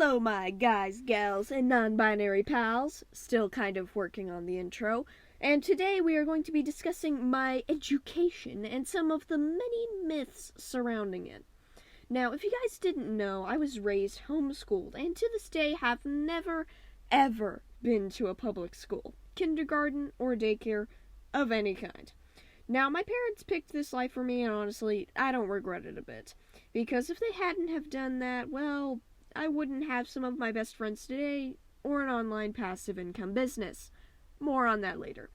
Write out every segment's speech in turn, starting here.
Hello, my guys, gals, and non-binary pals. Still kind of working on the intro. And today we are going to be discussing my education and some of the many myths surrounding it. Now, if you guys didn't know, I was raised homeschooled, and to this day have never, ever been to a public school, kindergarten, or daycare of any kind. Now, my parents picked this life for me, and honestly, I don't regret it a bit. Because if they hadn't have done that, well, I wouldn't have some of my best friends today, or an online passive income business. More on that later.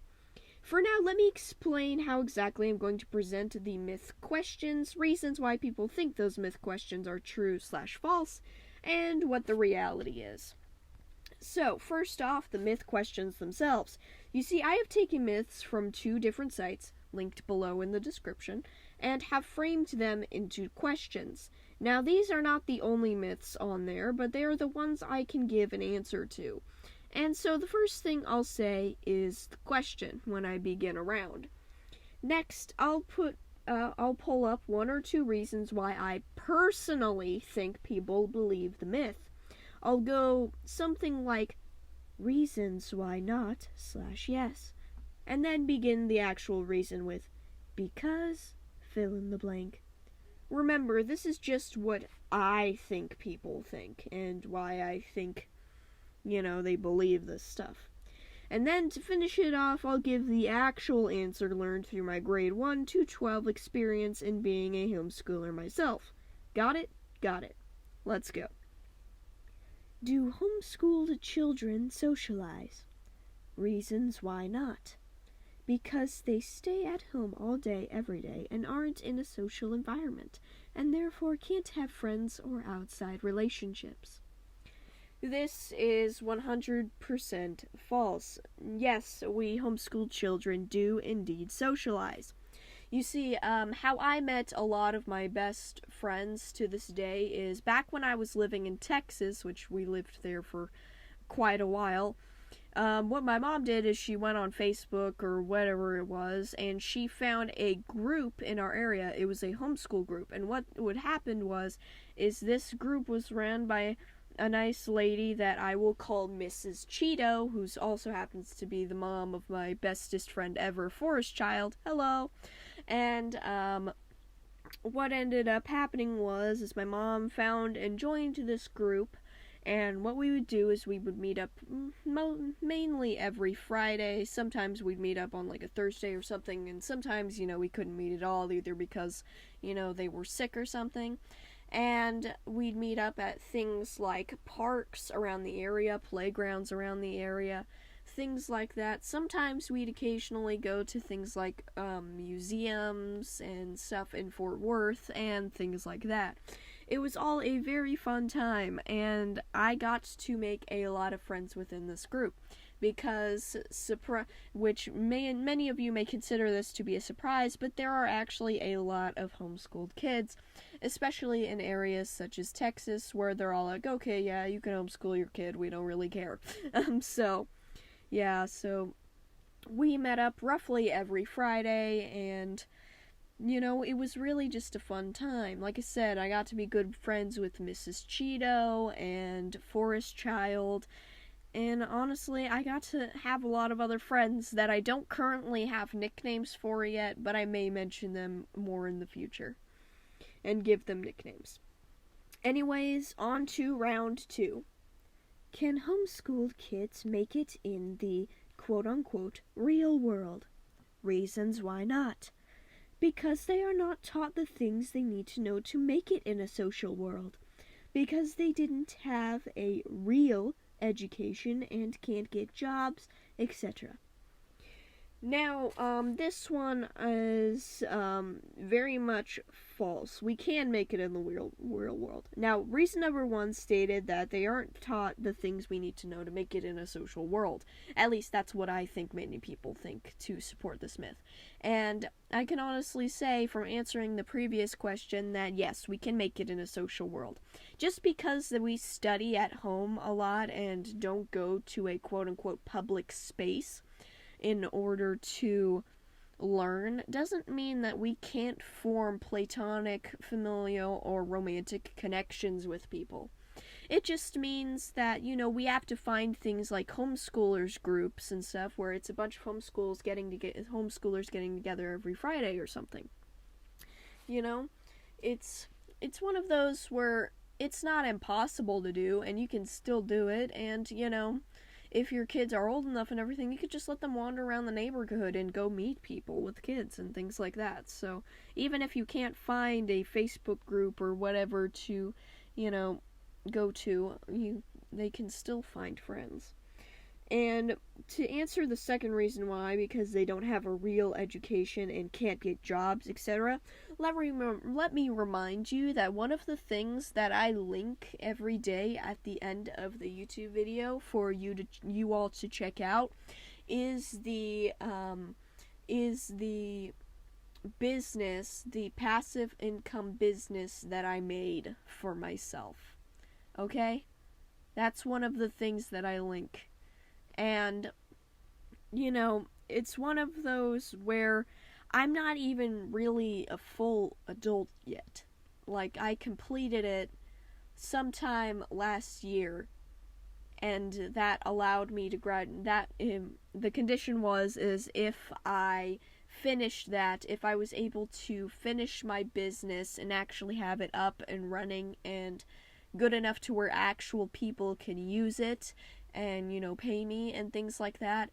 For now, let me explain how exactly I'm going to present the myth questions, reasons why people think those myth questions are true/false, and what the reality is. So, first off, the myth questions themselves. You see, I have taken myths from two different sites, linked below in the description, and have framed them into questions. Now, these are not the only myths on there, but they are the ones I can give an answer to. And so the first thing I'll say is the question when I begin a round. Next, I'll pull up one or two reasons why I personally think people believe the myth. I'll go something like reasons why not /yes, and then begin the actual reason with because fill in the blank. Remember, this is just what I think people think, and why I think, they believe this stuff. And then to finish it off, I'll give the actual answer learned through my grade 1 to 12 experience in being a homeschooler myself. Got it? Got it. Let's go. Do homeschooled children socialize? Reasons why not. Because they stay at home all day, every day, and aren't in a social environment, and therefore can't have friends or outside relationships. This is 100% false. Yes, we homeschooled children do indeed socialize. You see, how I met a lot of my best friends to this day is back when I was living in Texas, which we lived there for quite a while. What my mom did is she went on Facebook or whatever it was, and she found a group in our area. It was a homeschool group, and what would happen is this group was ran by a nice lady that I will call Mrs. Cheeto, who also happens to be the mom of my bestest friend ever, Forest Child. Hello. And what ended up happening is my mom found and joined this group. And what we would do is we would meet up mainly every Friday. Sometimes we'd meet up on like a Thursday or something. And sometimes, we couldn't meet at all either because, they were sick or something. And we'd meet up at things like parks around the area, playgrounds around the area, things like that. Sometimes we'd occasionally go to things like museums and stuff in Fort Worth and things like that. It was all a very fun time, and I got to make a lot of friends within this group, because, many of you may consider this to be a surprise, but there are actually a lot of homeschooled kids, especially in areas such as Texas, where they're all like, okay, yeah, you can homeschool your kid, we don't really care. So we met up roughly every Friday, and it was really just a fun time. Like I said, I got to be good friends with Mrs. Cheeto and Forest Child, and honestly, I got to have a lot of other friends that I don't currently have nicknames for yet, but I may mention them more in the future and give them nicknames. Anyways, on to round 2. Can homeschooled kids make it in the quote-unquote real world? Reasons why not. Because they are not taught the things they need to know to make it in a social world. Because they didn't have a real education and can't get jobs, etc. Now, this one is very much false. We can make it in the real world. Now, reason number 1 stated that they aren't taught the things we need to know to make it in a social world. At least that's what I think many people think to support this myth. And I can honestly say from answering the previous question that yes, we can make it in a social world. Just because we study at home a lot and don't go to a quote-unquote public space in order to learn doesn't mean that we can't form platonic, familial, or romantic connections with people. It just means that, we have to find things like homeschoolers groups and stuff where it's a bunch of homeschoolers getting together every Friday or something. It's one of those where it's not impossible to do, and you can still do it, and, if your kids are old enough and everything, you could just let them wander around the neighborhood and go meet people with kids and things like that. So even if you can't find a Facebook group or whatever to, go to, they can still find friends. And to answer the second reason why, because they don't have a real education and can't get jobs, etc., let me remind you that one of the things that I link every day at the end of the YouTube video for you all to check out is the business, the passive income business that I made for myself. Okay? That's one of the things that I link. And, it's one of those where I'm not even really a full adult yet. Like, I completed it sometime last year, and that allowed me to the condition is if I finished that, if I was able to finish my business and actually have it up and running and good enough to where actual people can use it and, pay me and things like that,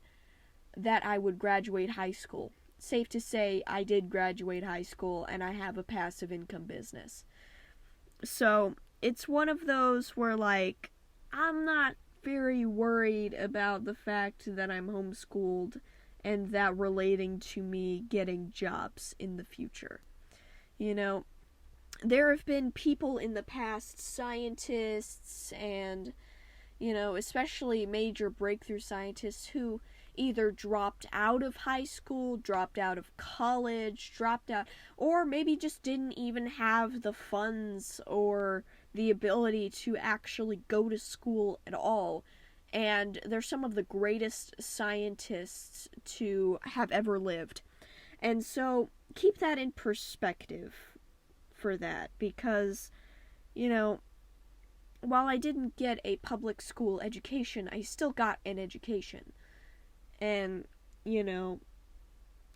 that I would graduate high school. Safe to say, I did graduate high school, and I have a passive income business. So, it's one of those where, I'm not very worried about the fact that I'm homeschooled and that relating to me getting jobs in the future. There have been people in the past, scientists and, especially major breakthrough scientists who either dropped out of high school, dropped out of college, or maybe just didn't even have the funds or the ability to actually go to school at all. And they're some of the greatest scientists to have ever lived. And so, keep that in perspective for that, because, while I didn't get a public school education, I still got an education. And,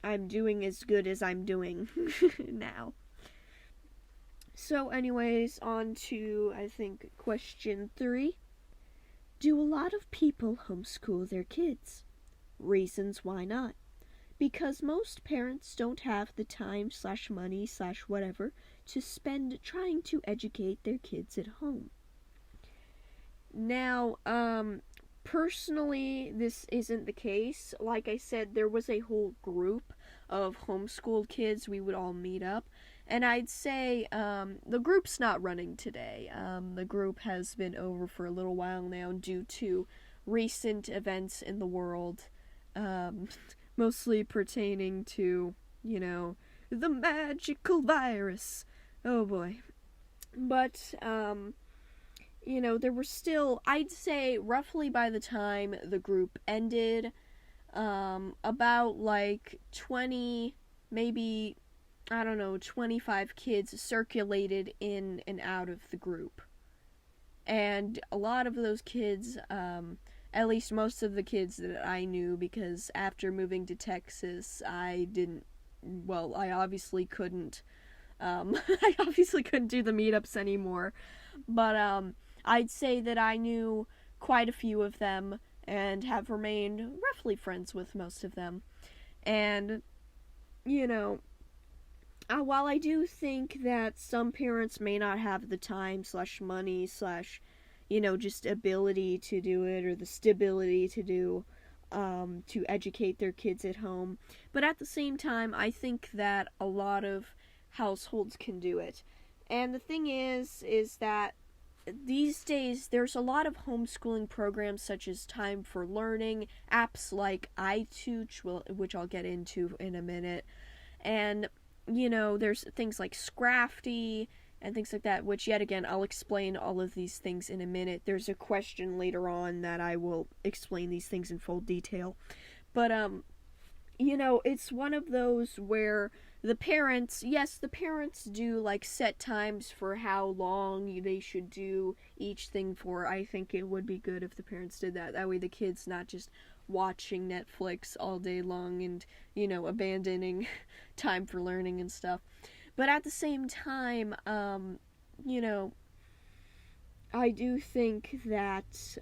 I'm doing as good as I'm doing now. So anyways, on to, I think, question 3. Do a lot of people homeschool their kids? Reasons why not. Because most parents don't have the time/money/whatever to spend trying to educate their kids at home. Now, personally, this isn't the case. Like I said, there was a whole group of homeschooled kids. We would all meet up. And I'd say the group's not running today. The group has been over for a little while now due to recent events in the world. Mostly pertaining to, the magical virus. Oh boy. But, there were still, I'd say, roughly by the time the group ended, about 20, maybe, 25 kids circulated in and out of the group. And a lot of those kids, at least most of the kids that I knew, because after moving to Texas, I obviously couldn't, I obviously couldn't do the meetups anymore, but, I'd say that I knew quite a few of them, and have remained roughly friends with most of them, and, while I do think that some parents may not have the time/money/ just ability to do it, or the stability to do, to educate their kids at home. But at the same time, I think that a lot of households can do it. And the thing is that these days, there's a lot of homeschooling programs such as Time for Learning, apps like iTeach, which I'll get into in a minute, and, there's things like Scrafty and things like that, which, yet again, I'll explain all of these things in a minute. There's a question later on that I will explain these things in full detail. But, it's one of those where the parents do like set times for how long they should do each thing for. I think it would be good if the parents did that. That way the kid's not just watching Netflix all day long and, abandoning time for learning and stuff. But at the same time, I do think that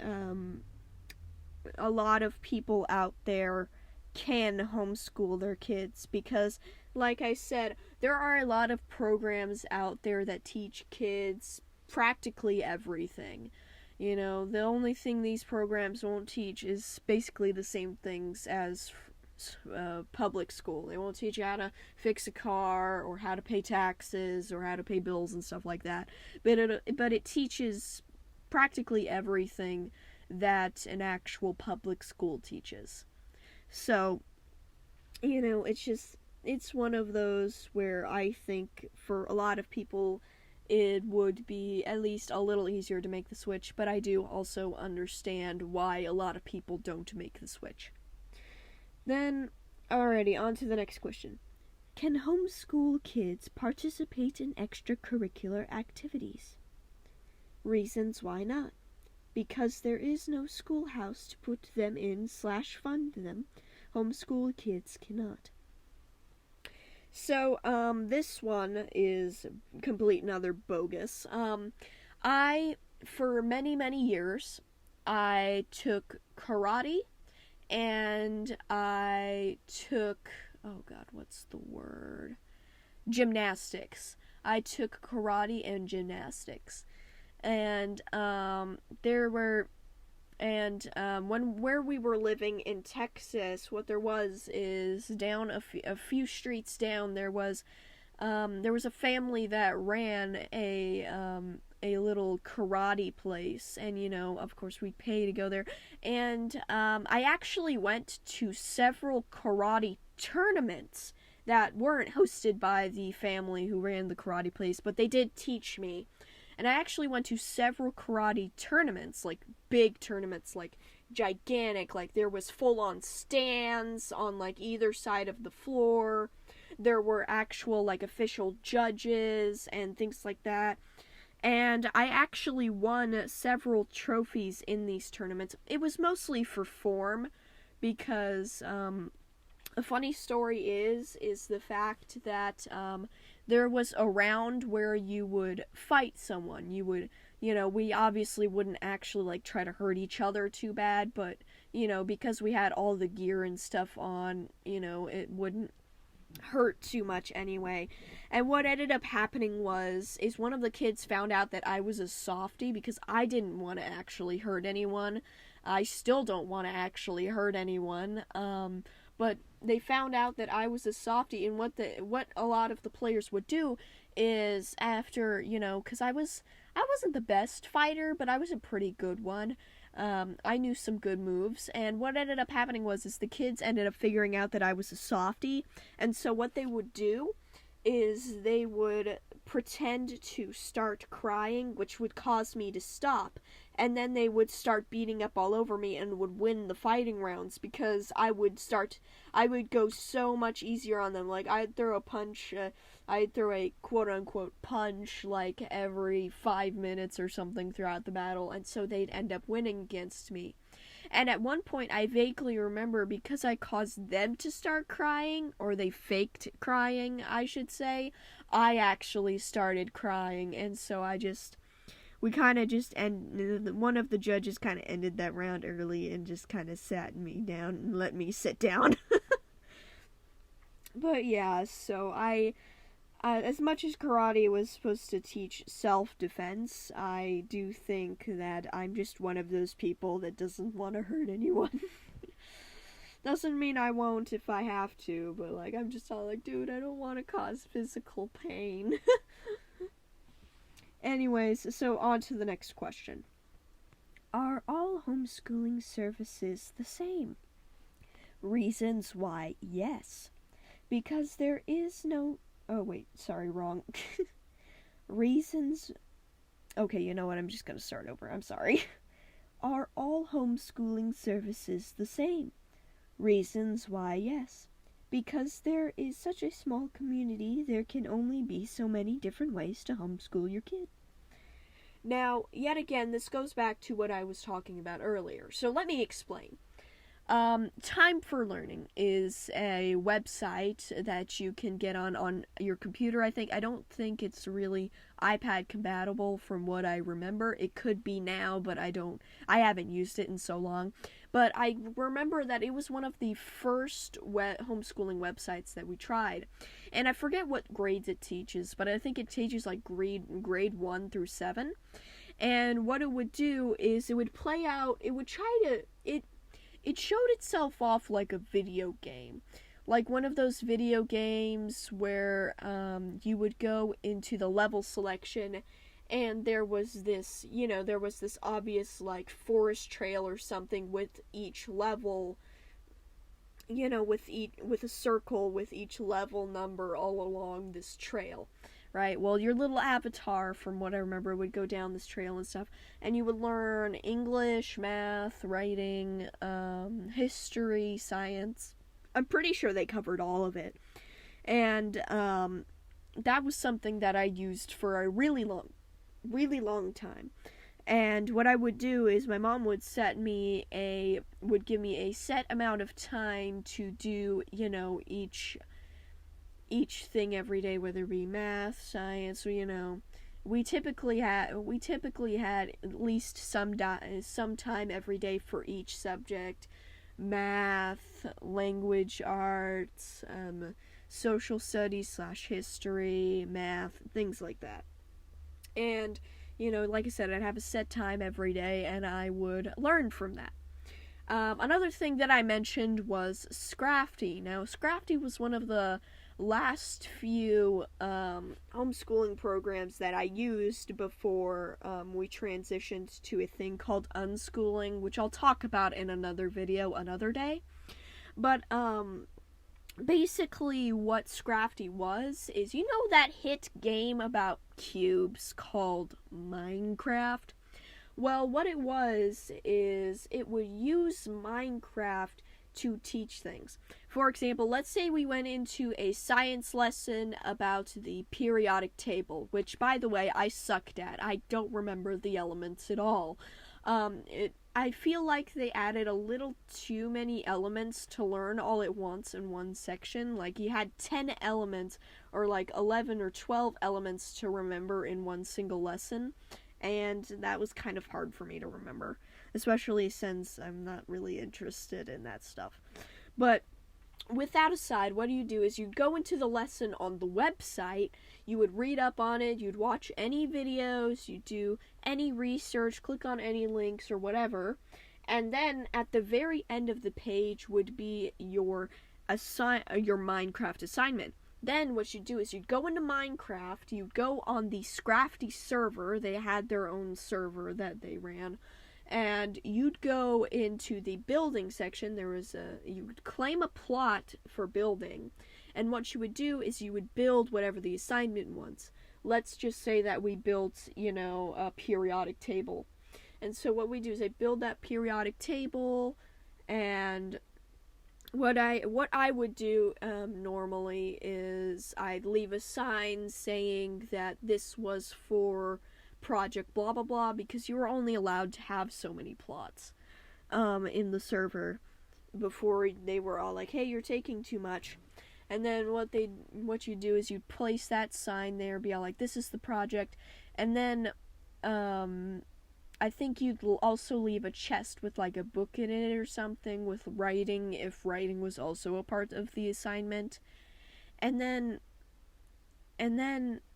a lot of people out there can homeschool their kids because, like I said, there are a lot of programs out there that teach kids practically everything. The only thing these programs won't teach is basically the same things as public school. They won't teach you how to fix a car or how to pay taxes or how to pay bills and stuff like that. But it teaches practically everything that an actual public school teaches. So, it's one of those where I think for a lot of people it would be at least a little easier to make the switch, but I do also understand why a lot of people don't make the switch. Then, alrighty, on to the next question. Can homeschool kids participate in extracurricular activities? Reasons why not. Because there is no schoolhouse to put them in / fund them, homeschool kids cannot. So, this one is complete and utter bogus. For many, many years, I took karate, and I took, gymnastics. I took karate and gymnastics. And, where we were living in Texas, what there was is down a few streets down, there was a family that ran a little karate place, and of course we'd pay to go there, and I actually went to several karate tournaments that weren't hosted by the family who ran the karate place, but they did teach me. And I actually went to several karate tournaments, like big tournaments, like gigantic, like there was full-on stands on like either side of the floor. There were actual like official judges and things like that. And I actually won several trophies in these tournaments. It was mostly for form because a funny story is the fact that there was a round where you would fight someone. You would, we obviously wouldn't actually like try to hurt each other too bad, but because we had all the gear and stuff on, it wouldn't hurt too much anyway. And what ended up happening is one of the kids found out that I was a softie because I didn't want to actually hurt anyone. I still don't want to actually hurt anyone. But they found out that I was a softie, and what a lot of the players would do is after, because I wasn't the best fighter, but I was a pretty good one. I knew some good moves, and what ended up happening was the kids ended up figuring out that I was a softie, and so what they would do is they would pretend to start crying, which would cause me to stop, and then they would start beating up all over me and would win the fighting rounds because I would go so much easier on them. Like, I'd throw a quote-unquote punch like every 5 minutes or something throughout the battle, and so they'd end up winning against me. And at one point, I vaguely remember, because I caused them to start crying, or they faked crying, I should say, I actually started crying, and so one of the judges kind of ended that round early and just kind of sat me down and let me sit down. But yeah, so as much as karate was supposed to teach self-defense, I do think that I'm just one of those people that doesn't want to hurt anyone. Doesn't mean I won't if I have to, but like, I'm just all like, dude, I don't want to cause physical pain. Anyways, so on to the next question. Are all homeschooling services the same? Reasons why, yes. Because there is no... Oh, wait, sorry, wrong. Reasons... Okay, you know what, I'm just gonna start over, I'm sorry. Are all homeschooling services the same? Reasons why, yes. because there is such a small community, there can only be so many different ways to homeschool your kid. Now, yet again, this goes back to what I was talking about earlier. So let me explain. Time for Learning is a website that you can get on your computer. I don't think it's really iPad compatible from what I remember. It could be now, but I haven't used it in so long. But I remember that it was one of the first homeschooling websites that we tried. And I forget what grades it teaches, but I think it teaches like grade 1 through 7. And what it would do is it would play out, it showed itself off like a video game. Like one of those video games where you would go into the level selection and there was this obvious like forest trail or something with each level, with a circle with each level number all along this trail. Right, well, your little avatar, from what I remember, would go down this trail and stuff, and you would learn English, math, writing, history, science. I'm pretty sure they covered all of it. And that was something that I used for a really long time. And what I would do is my mom would give me a set amount of time to do, each thing every day, whether it be math, science, we typically had at least some time every day for each subject: math, language arts, social studies / history, math, things like that. And like I said, I'd have a set time every day, and I would learn from that. Another thing that I mentioned was Scrafty. Now, Scrafty was one of the last few homeschooling programs that I used before we transitioned to a thing called Unschooling, which I'll talk about in another video another day. But basically what Scrafty was is, that hit game about cubes called Minecraft? Well, what it was is it would use Minecraft to teach things. For example, let's say we went into a science lesson about the periodic table, which, by the way, I sucked at. I don't remember the elements at all. I feel like they added a little too many elements to learn all at once in one section. Like, you had 10 elements, or like 11 or 12 elements to remember in one single lesson. And that was kind of hard for me to remember, especially since I'm not really interested in that stuff. But with that aside, what you do is you go into the lesson on the website, you would read up on it, you'd watch any videos, you do any research, click on any links or whatever, and then at the very end of the page would be your Minecraft assignment. Then what you do is you'd go into Minecraft, you'd go on the Scrafty server, they had their own server that they ran, and you'd go into the building section. You would claim a plot for building, and what you would do is you would build whatever the assignment was. Let's just say that we built, a periodic table. And so what we do is I build that periodic table, and what I would do normally is I'd leave a sign saying that this was for project blah blah blah, because you were only allowed to have so many plots in the server before they were all like, hey, you're taking too much. And then what you do is you place that sign there, be all like, this is the project, and then I think you'd also leave a chest with like a book in it or something with writing, if writing was also a part of the assignment. And then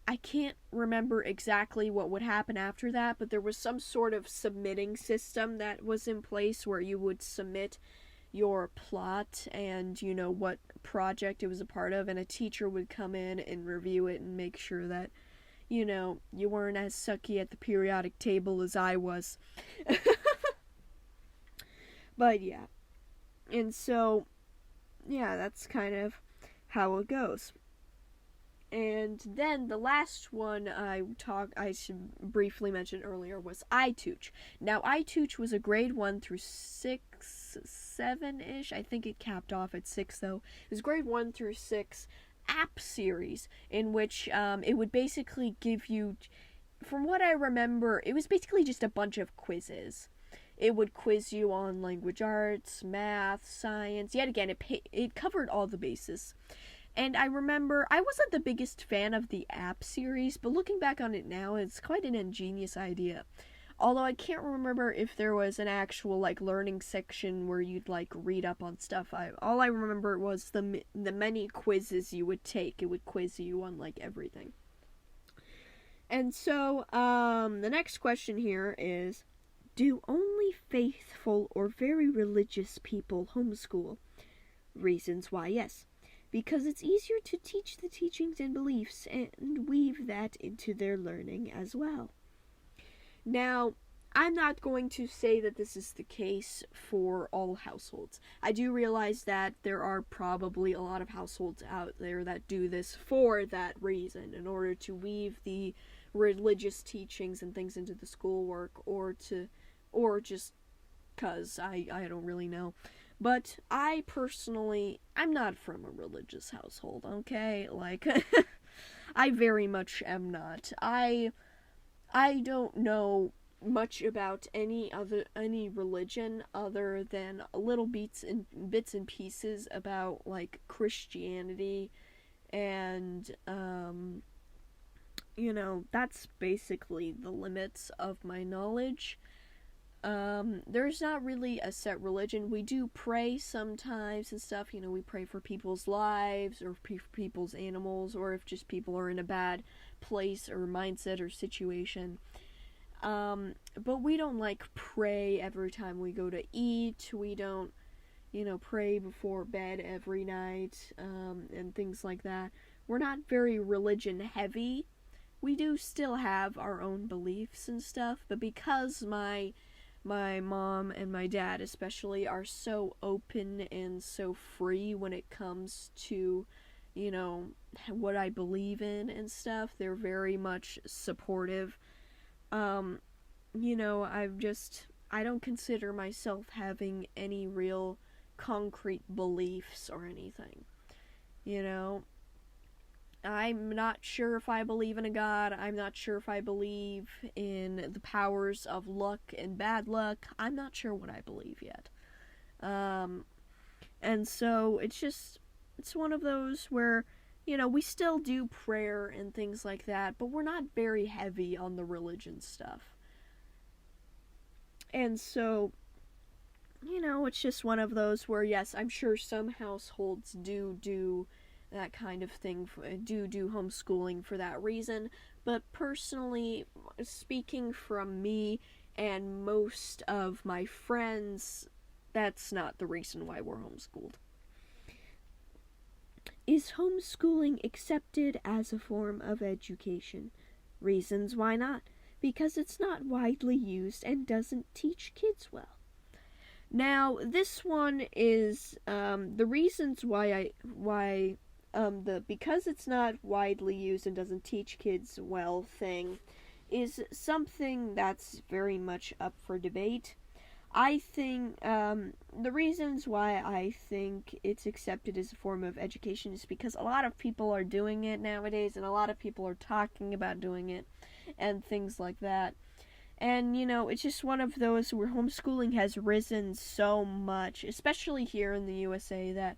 I can't remember exactly what would happen after that, but there was some sort of submitting system that was in place where you would submit your plot and what project it was a part of, and a teacher would come in and review it and make sure that you weren't as sucky at the periodic table as I was. But yeah. And so, yeah, that's kind of how it goes. And then the last one I briefly mentioned earlier was iTouch. Now, iTouch was a grade 1 through 6, 7-ish. I think it capped off at 6, though. It was grade 1 through 6 app series in which it would basically give you, from what I remember, it was basically just a bunch of quizzes. It would quiz you on language arts, math, science. Yet again, it covered all the bases. And I remember, I wasn't the biggest fan of the app series, but looking back on it now, it's quite an ingenious idea. Although I can't remember if there was an actual, learning section where you'd, read up on stuff. All I remember was the many quizzes you would take. It would quiz you on, everything. And so, the next question here is, do only faithful or very religious people homeschool? Reasons why yes. Because it's easier to teach the teachings and beliefs and weave that into their learning as well. Now, I'm not going to say that this is the case for all households. I do realize that there are probably a lot of households out there that do this for that reason, in order to weave the religious teachings and things into the schoolwork, or just because I don't really know. But I personally, I'm not from a religious household, okay? I very much am not. I don't know much about any religion other than little bits and pieces about, Christianity, and, that's basically the limits of my knowledge. There's not really a set religion. We do pray sometimes and stuff, we pray for people's lives, or for people's animals, or if just people are in a bad place or mindset or situation. But we don't, pray every time we go to eat. We don't, pray before bed every night, and things like that. We're not very religion heavy. We do still have our own beliefs and stuff, but because my mom and my dad especially are so open and so free when it comes to, what I believe in and stuff, they're very much supportive. I don't consider myself having any real concrete beliefs or anything. I'm not sure if I believe in a God. I'm not sure if I believe in the powers of luck and bad luck. I'm not sure what I believe yet. And so it's one of those where, we still do prayer and things like that, but we're not very heavy on the religion stuff. And so, it's just one of those where, yes, I'm sure some households do that kind of thing, do homeschooling for that reason, but personally, speaking from me and most of my friends, that's not the reason why we're homeschooled. Is homeschooling accepted as a form of education? Reasons why not. Because it's not widely used and doesn't teach kids well. Now, this one is the reasons why because it's not widely used and doesn't teach kids well thing is something that's very much up for debate. I think the reasons why I think it's accepted as a form of education is because a lot of people are doing it nowadays, and a lot of people are talking about doing it and things like that. And, it's just one of those where homeschooling has risen so much, especially here in the USA, that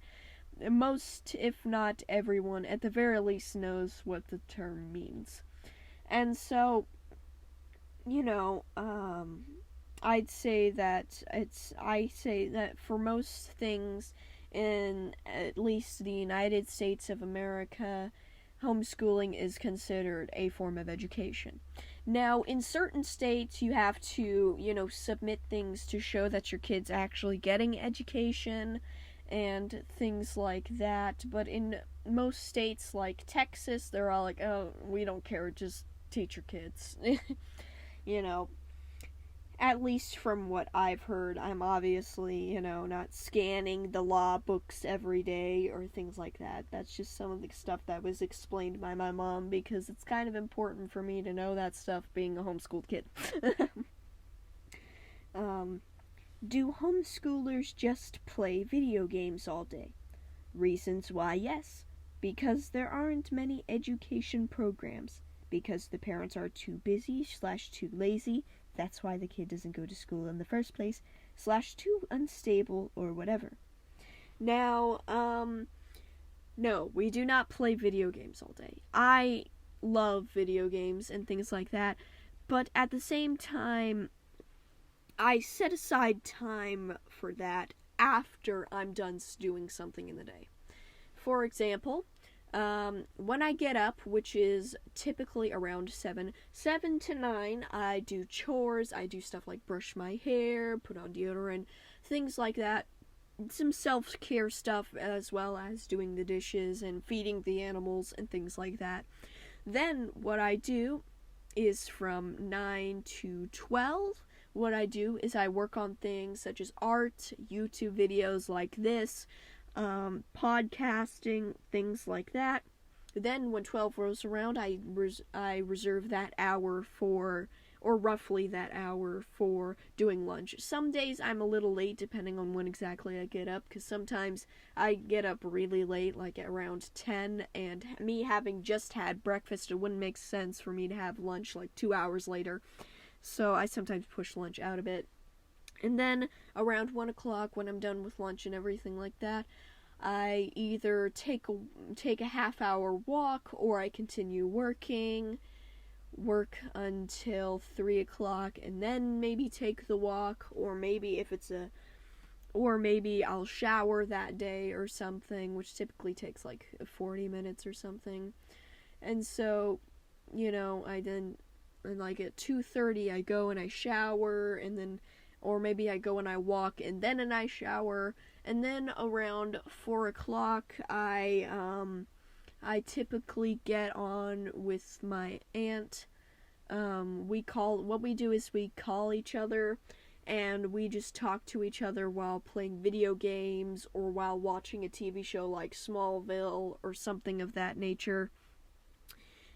most, if not everyone, at the very least knows what the term means. And so, I say that for most things in at least the United States of America, homeschooling is considered a form of education. Now, in certain states, you have to, submit things to show that your kid's actually getting education and things like that. But in most states, like Texas, they're all like, oh, we don't care, just teach your kids. at least from what I've heard, I'm obviously, not scanning the law books every day or things like that. That's just some of the stuff that was explained by my mom, because it's kind of important for me to know that stuff being a homeschooled kid. Do homeschoolers just play video games all day? Reasons why yes. Because there aren't many education programs. Because the parents are too busy / too lazy. That's why the kid doesn't go to school in the first place. / too unstable or whatever. Now, no, we do not play video games all day. I love video games and things like that. But at the same time, I set aside time for that after I'm done doing something in the day. For example, when I get up, which is typically around 7 to 9, I do chores. I do stuff like brush my hair, put on deodorant, things like that. Some self-care stuff, as well as doing the dishes and feeding the animals and things like that. Then what I do is from 9 to 12, what I do is I work on things such as art, YouTube videos like this, podcasting, things like that. Then when 12 rolls around, I reserve that hour for, or roughly that hour for doing lunch. Some days I'm a little late depending on when exactly I get up, because sometimes I get up really late, like at around 10, and me having just had breakfast, it wouldn't make sense for me to have lunch like 2 hours later. So I sometimes push lunch out a bit. And then around 1 o'clock, when I'm done with lunch and everything like that, I either take a half-hour walk, or I continue work until 3 o'clock, and then maybe take the walk, or maybe I'll shower that day or something, which typically takes like 40 minutes or something. And so, and like at 2:30 I go and I shower, and then, or maybe I go and I walk and then I shower, and then around 4 o'clock I typically get on with my aunt. What we do is we call each other and we just talk to each other while playing video games or while watching a TV show like Smallville or something of that nature.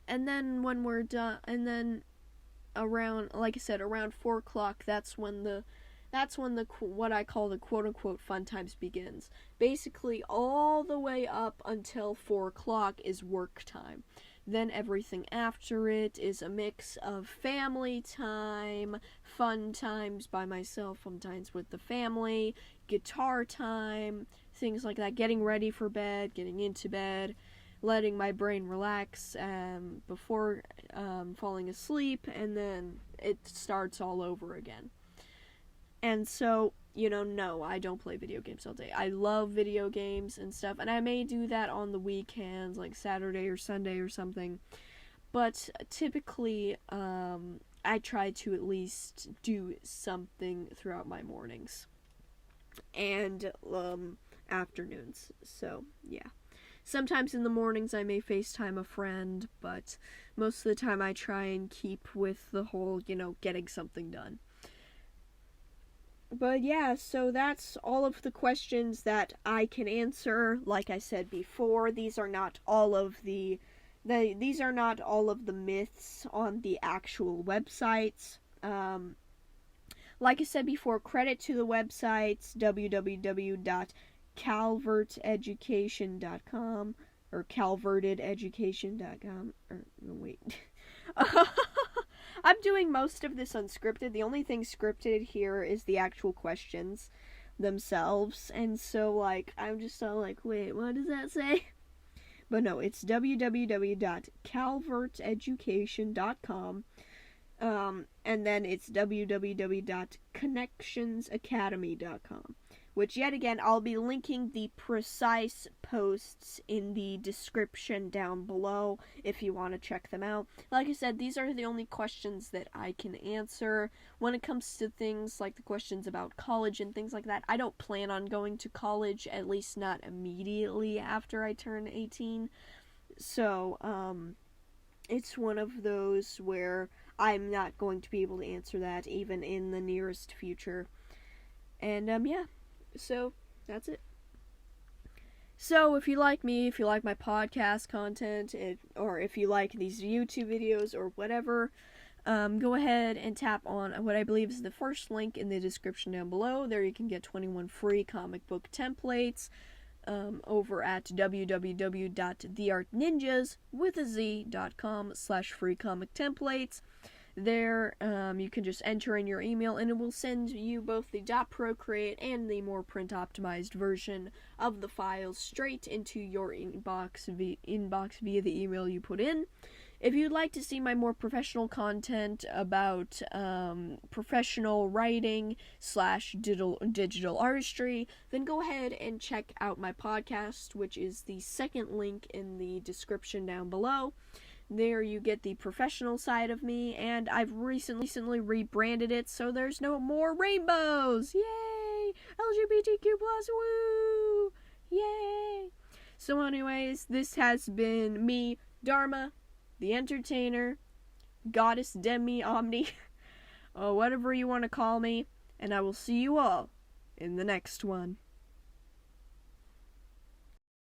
And then when we're done, and then around, like I said, around 4 o'clock, that's when the what I call the quote-unquote fun times begins. Basically, all the way up until 4 o'clock is work time. Then everything after it is a mix of family time, fun times by myself, sometimes with the family, guitar time, things like that, getting ready for bed, getting into bed, letting my brain relax before falling asleep, and then it starts all over again. And so, no, I don't play video games all day. I love video games and stuff, and I may do that on the weekends, like Saturday or Sunday or something. But typically, I try to at least do something throughout my mornings and afternoons. So, yeah. Sometimes in the mornings I may FaceTime a friend, but most of the time I try and keep with the whole, getting something done. But yeah, so that's all of the questions that I can answer. Like I said before, these are not all of the myths on the actual websites. Like I said before, credit to the websites www.calverteducation.com or calvertededucation.com, or no, wait. I'm doing most of this unscripted. The only thing scripted here is the actual questions themselves, and so I'm just all like, wait, what does that say? But no, it's www.calverteducation.com, and then it's www.connectionsacademy.com, which yet again, I'll be linking the precise posts in the description down below if you want to check them out. Like I said, these are the only questions that I can answer. When it comes to things like the questions about college and things like that, I don't plan on going to college, at least not immediately after I turn 18. So, it's one of those where I'm not going to be able to answer that even in the nearest future. And, yeah. So, that's it. So, if you like me, if you like my podcast content, or if you like these YouTube videos or whatever, go ahead and tap on what I believe is the first link in the description down below. There you can get 21 free comic book templates over at www.theartninjas.com/free comic templates. There, you can just enter in your email and it will send you both the .ProCreate and the more print-optimized version of the files straight into your inbox via the email you put in. If you'd like to see my more professional content about professional writing / digital artistry, then go ahead and check out my podcast, which is the second link in the description down below. There you get the professional side of me, and I've recently rebranded it so there's no more rainbows! Yay! LGBTQ+, woo! Yay! So anyways, this has been me, Dharma, the entertainer, goddess, demi, omni, or whatever you want to call me, and I will see you all in the next one.